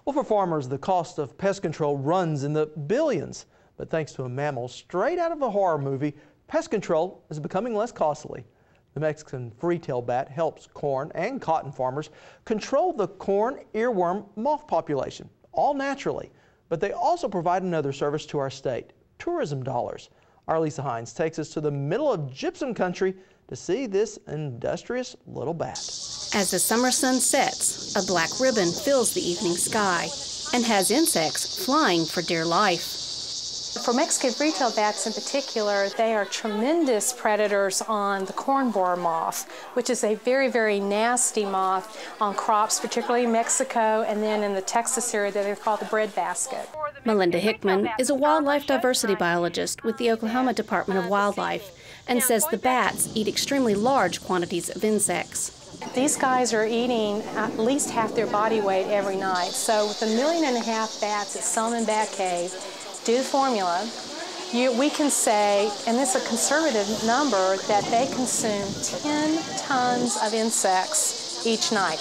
Well, for farmers, the cost of pest control runs in the billions. But thanks to a mammal straight out of a horror movie, pest control is becoming less costly. The Mexican free-tailed bat helps corn and cotton farmers control the corn earworm moth population, all naturally. But they also provide another service to our state, tourism dollars. Our Lisa Hines takes us to the middle of gypsum country to see this industrious little bat. As the summer sun sets, a black ribbon fills the evening sky and has insects flying for dear life. For Mexican free-tailed bats in particular, they are tremendous predators on the corn borer moth, which is a very, very nasty moth on crops, particularly in Mexico and then in the Texas area that they call the breadbasket. Melinda Hickman is a wildlife diversity biologist with the Oklahoma Department of Wildlife and says the bats eat extremely large quantities of insects. These guys are eating at least half their body weight every night. So with 1.5 million bats at Selman Bat Cave, do the formula, we can say, and this is a conservative number, that they consume 10 tons of insects each night.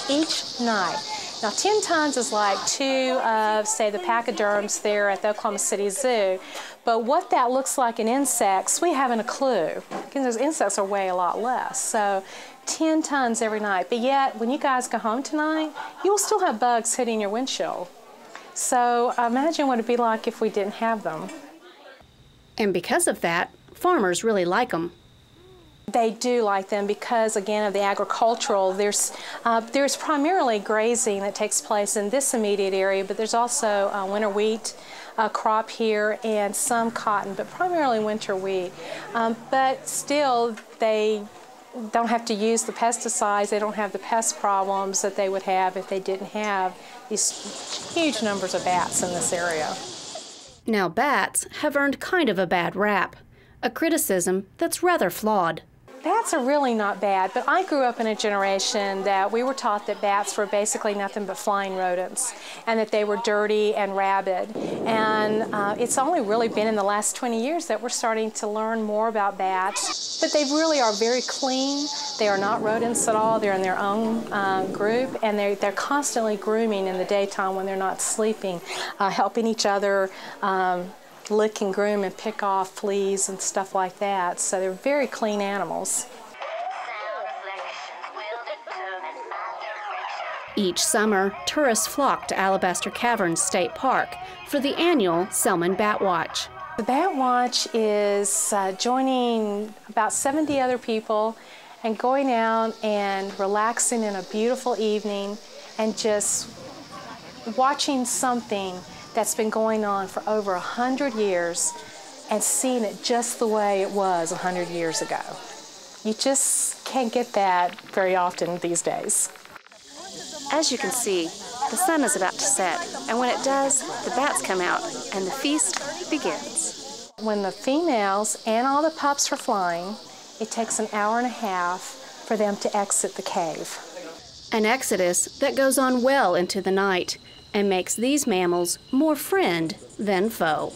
Now 10 tons is like 2 of, say, the pachyderms there at the Oklahoma City Zoo. But what that looks like in insects, we haven't a clue, because those insects are way a lot less. So 10 tons every night. But yet, when you guys go home tonight, you will still have bugs hitting your windshield. So imagine what it'd be like if we didn't have them. And because of that, farmers really like them. They do like them because, again, of the agricultural. There's primarily grazing that takes place in this immediate area, but there's also winter wheat crop here and some cotton, but primarily winter wheat. But still, they don't have to use the pesticides. They don't have the pest problems that they would have if they didn't have these huge numbers of bats in this area. Now, bats have earned kind of a bad rap, a criticism that's rather flawed. Bats are really not bad, but I grew up in a generation that we were taught that bats were basically nothing but flying rodents and that they were dirty and rabid. And it's only really been in the last 20 years that we're starting to learn more about bats. But they really are very clean. They are not rodents at all. They're in their own group, and they're constantly grooming in the daytime when they're not sleeping, helping each other lick and groom and pick off fleas and stuff like that. So they're very clean animals. Each summer, tourists flock to Alabaster Caverns State Park for the annual Selman Bat Watch. The Bat Watch is joining about 70 other people and going out and relaxing in a beautiful evening and just watching something that's been going on for over 100 years and seeing it just the way it was 100 years ago. You just can't get that very often these days. As you can see, the sun is about to set, and when it does, the bats come out and the feast begins. When the females and all the pups are flying, it takes an hour and a half for them to exit the cave. An exodus that goes on well into the night and makes these mammals more friend than foe.